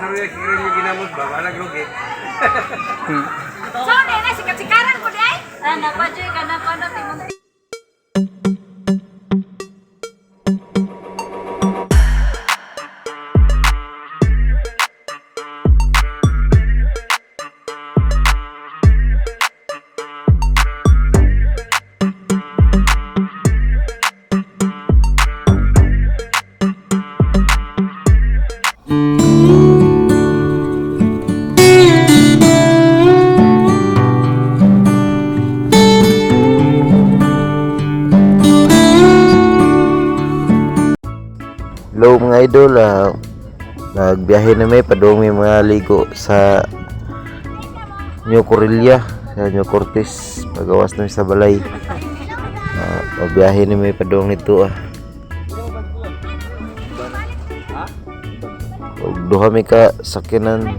Sabi na kikirin yung ginamos ba? Walang lugi. So, nena, sikat-sikaran ko day. Napadyoy ka na pa na timon. Hello mga idol, nagbiyahe na may padong may mga ligo sa New Corilla, sa New Cortez, pagawas na sa balay. Pagbiyahe na may padong nito duha mi ka sakinan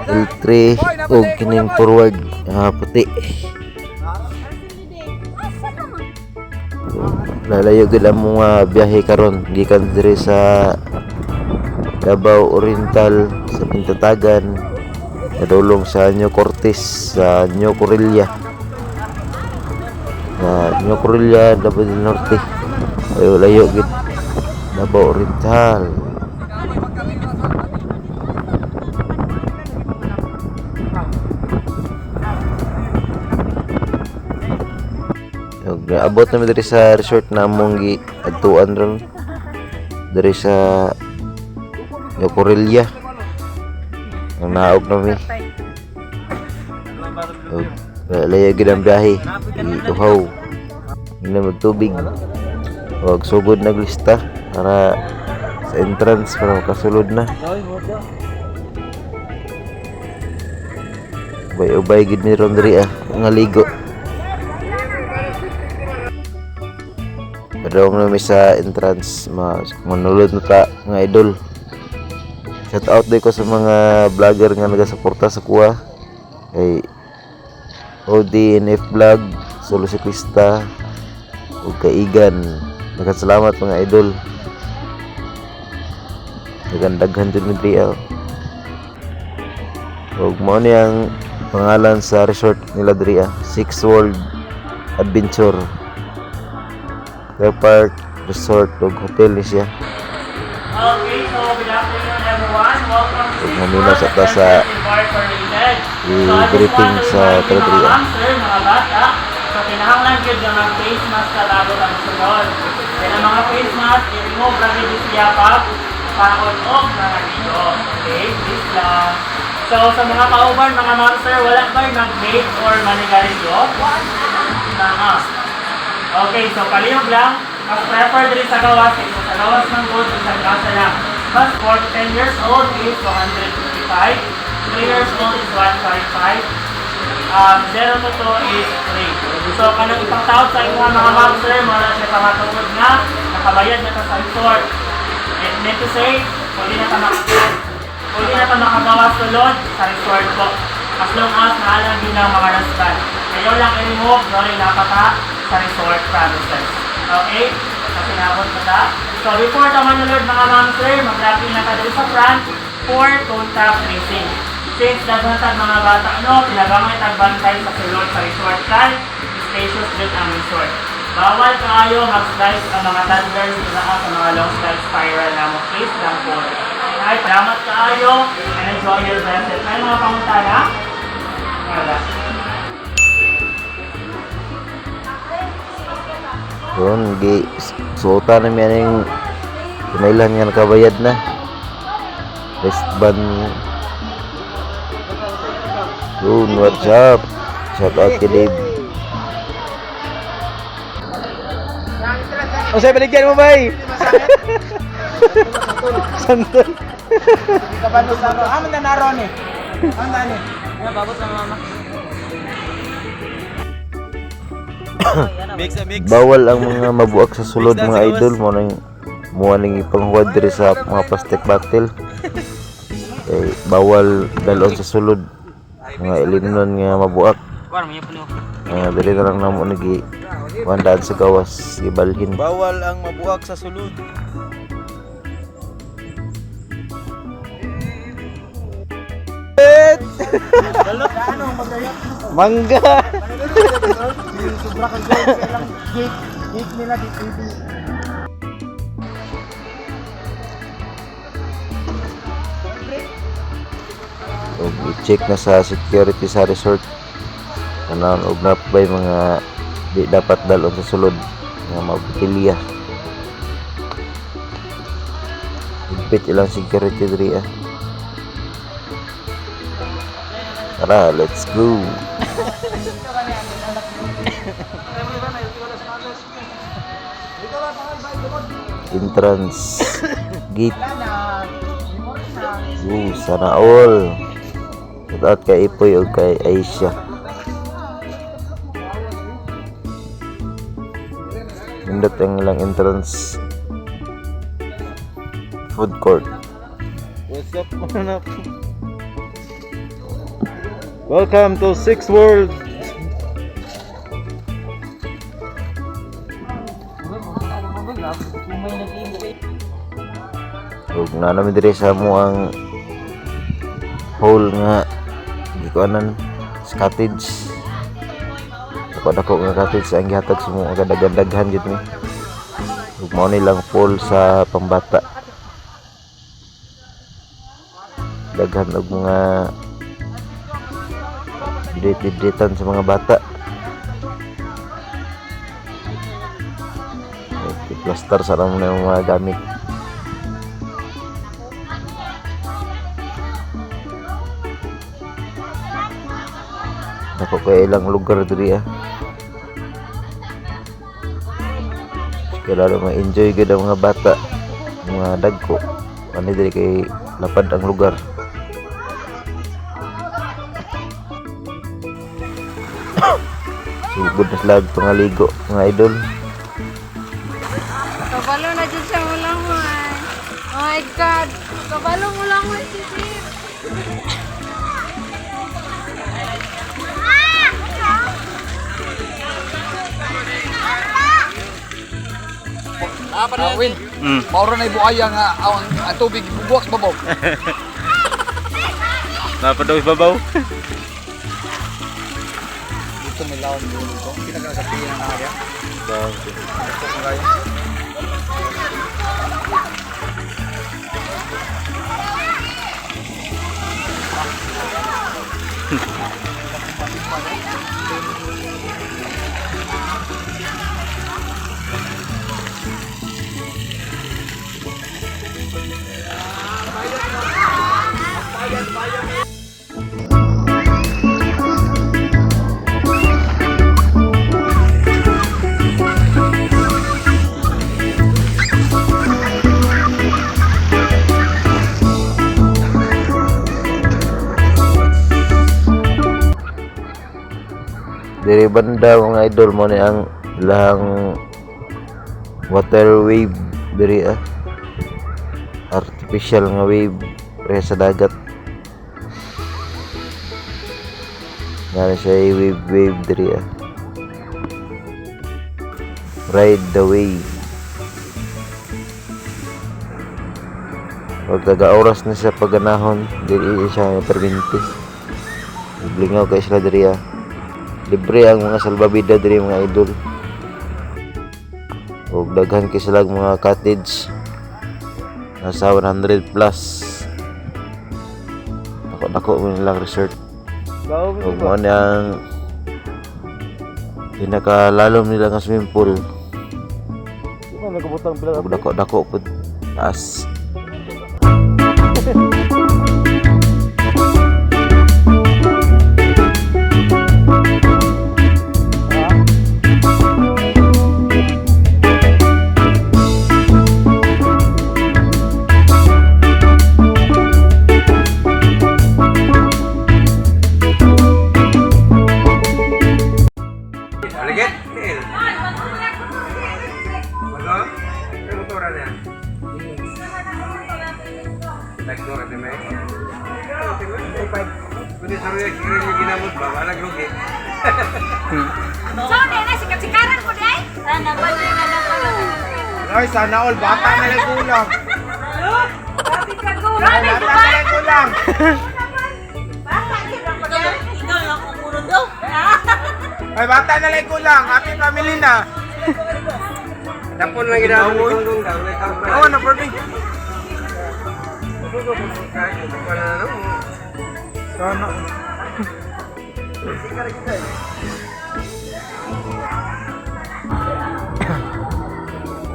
L3 o kining forward puti. Lalayo gid ang mga biyahe karon gikan diri sa Davao Oriental sa Pintatagan nadulong sa New Cortez sa New Corilla Davao del Norte. Layo gid Davao Oriental. Abot namin diri sa resort na among adtuan ron diri sa New Corilla. Ang naog namin layo gid ang biyahe, iuhaw na magtubig wag sugod naglista para sa entrance para makasulod na. Ubay gid mi ron diri nga ligo. Padong namin sa entrance, manulod na ta mga idol. Shout out din ko sa mga vlogger nga nagasuporta sa kuha kay ODNF Vlog, Solo Siklista ug kay Igan. Nagkasalamat mga idol. Nagandaghan din mi diri ug mao ni ang pangalan sa resort nila diri Six World Adventure Park Resort ug hotel ni siya. Okay, so good afternoon everyone. Welcome to Mamina sa ta sa i-greeting sa Tradria. Sir, mga bata. So kinahanglan gyud nga mag-face mask sa labo ang sunod. Then ang mga face mask i-remove ra gyud siya pag paon og mga dito. Okay, please lang. So sa mga kauban, mga ma'am sir, wala ba nag-vape or manigarilyo? Okay, so palihog lang. Mas prefer diri sa gawas, sa gawas ng gold sa gasa lang. Mas 4 to 10 years old is 255. 3 years old is 155. 0 to 2 is 3. So kanang ipangtawag sa inyo mga ma'am sir, wala siya pangatungod nga nakabayad na sa resort. It meant to say, pwede na ta makagawas sulod sa resort po. As long as naalang din ang mga restaurant. Kayo lang i-remove, no rin napaka sa resort premises. Okay? Kasi nabot ko ta. So before ta manulod mga ma'am sir, mag-rapping na ka dito sa front for contact tracing. Since daghatan mga bata pinagamit ang bantay sa sulod sa resort kan, spacious din ang resort. Bawal kaayo mag-slice ang mga toddlers nila sa mga long slide spiral na mo. Please lang po. Alright, salamat kaayo and enjoy your blessed. May mga pangutana? Wala. Yun, suota na miyan yung kumailan nga nakabayad na wristband. Yun, what's up? Shout out kay Dave. O sa'yo, baligyan mo ba Sandal. Kabalo sa ro. Aman na naron eh. Ang dani. Yan, babot ng mama. Bawal ang mga mabuak sa sulod mga idol mo nang muaning ipanghuwad diri sa mga plastic bottle. Kay bawal dalon sa sulod mga ilinon nga mabuak. Dili na lang namo nagi wandaan sa gawas ibalhin. Bawal ang mabuak sa sulod. Ano, magayot. Mangga. Yung sobra kang gold sa ilang gate. Gate nila di pwede. Og i-check na sa security sa resort kanang og napay mga di dapat dalon sa sulod nga mabutilya. Higpit ilang security diri ah. Tara, let's go. Entrance gate. Sana all. Shoutout kay Ipoy o kay Aisha. Nindot ang lang entrance food court. What's up, man? Welcome to Six World. Ug na namin diri sa mo ang hole nga gikuanan sa cottage. Dako nga cottage ang gihatag sa mga kadaghan gid ni. Ug mao ni lang pool sa pambata. Daghan og mga date-datean sa mga bata. Plaster sa naman yung mga gamit. Ako kaya ilang lugar diri ah. Kaya lalo ma-enjoy gud ang mga bata, mga dagko. Ano diri kay lapad ang lugar. Sugod na sila pangaligo mga idol. Kabalo na dyan siya ulangan. Oh my God. Kabalo ulangan si Steve. Win. Mauro na ibuaya nga ang tubig bubuak sa babaw. Napadawis babaw. Dito may lawan doon dito. Pinagkakapiyan ng area. Ito kung kaya. Diri banda mga idol mo ni ang lahang water wave diri ah. Artificial nga wave re sa dagat. Nga siya wave diri ah. Ride the wave. Pag taga-oras na sa pagganahon, diri siya perminti. Blingaw kay sila diri ah. Libre ang mga salbabida diri mga idol. Ug daghan kay sila mga cottage. Nasa 100 plus. Dako mo nilang resort. Ug mo ni ang pinakalalom nila nga swimming pool. Ug dako pud taas. Aligit. Bago? Ano motora niya? Nagdora din may. Pwede sa rin yung ginamot ba? Walang lugi. So, na sikat-sikaran ko day. Napadyoy ka na Ay, sana all. Bata na lang kulang. Grabe ka go. Bata na lang kulang. Bata, Ay, bata na lang ko lang. Happy family na. Tapon lang ginamit ni Gonggong daw. Oo, no problem. Sana.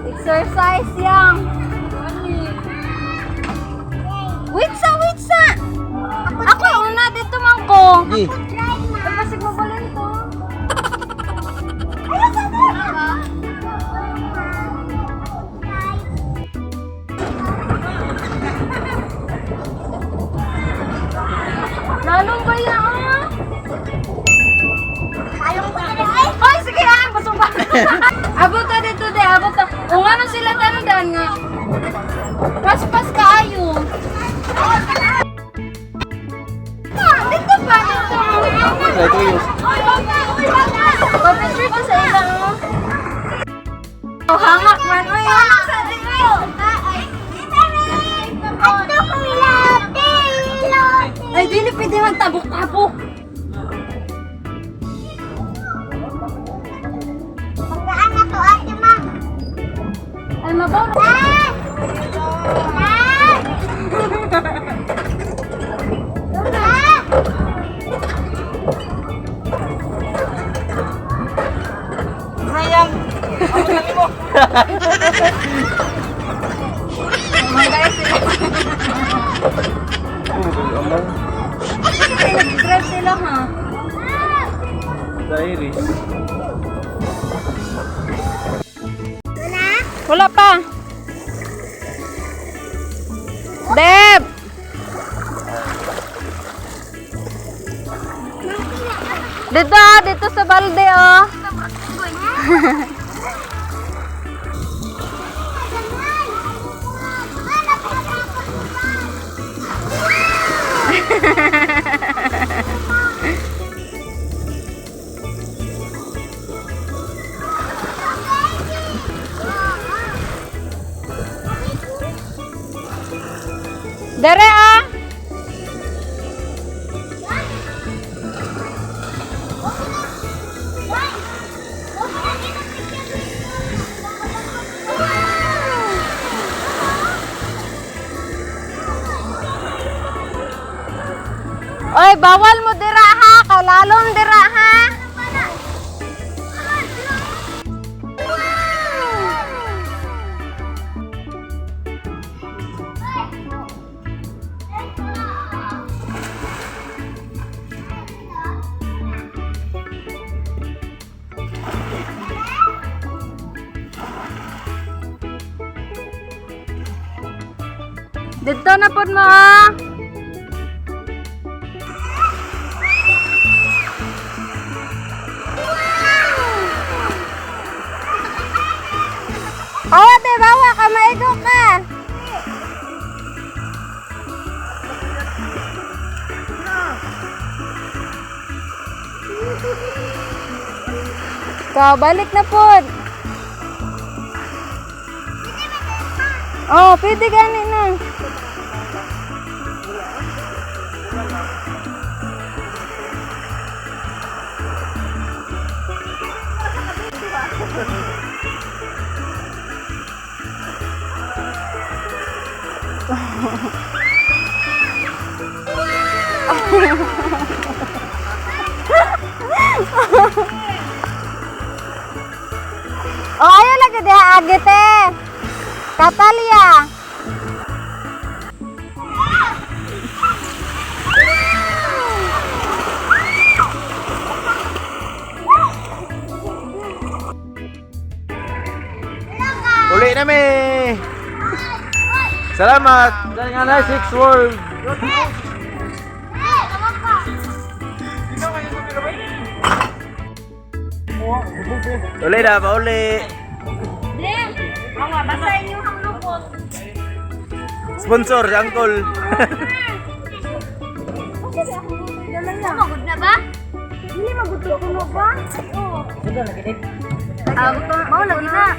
Exercise yang. Wait sa. Ako una dito man ko. Gi. Kapasig mo balin to. Lalong ba yan? Ay, sige yan. Basong ba? Abot na dito de. Abot na. Kung ano sila tandaan nga. Paspas ka ayo. Dito pa. Papicture ko sa ilang. Oh, hangak man. Uy, hangak sa dito. Ay, di na pwede magtabok-tabok. Ay, maboro. Sayang. Ako sabi mo. Nag-grab sila ha. Diary. Wala pa. Deb! Dito sa balde oh. Dere ah. Oy, bawal mo dira ha, kalalom dira ha. Dito na pod mo ha. Awa te, bawa ka, maigo ka. Ikaw, balik na pod. Oh, pwede gani na. Oh, ayo lagi dia agete. Katalia. Uli na me. Salamat. Dahil nga na 6 World. Uli na, pauli. Dem, mga basahin niyo ang lupot. Sponsor, si Uncle. Magod na ba? Hindi magod ko ba? Oo. Mau lagi na.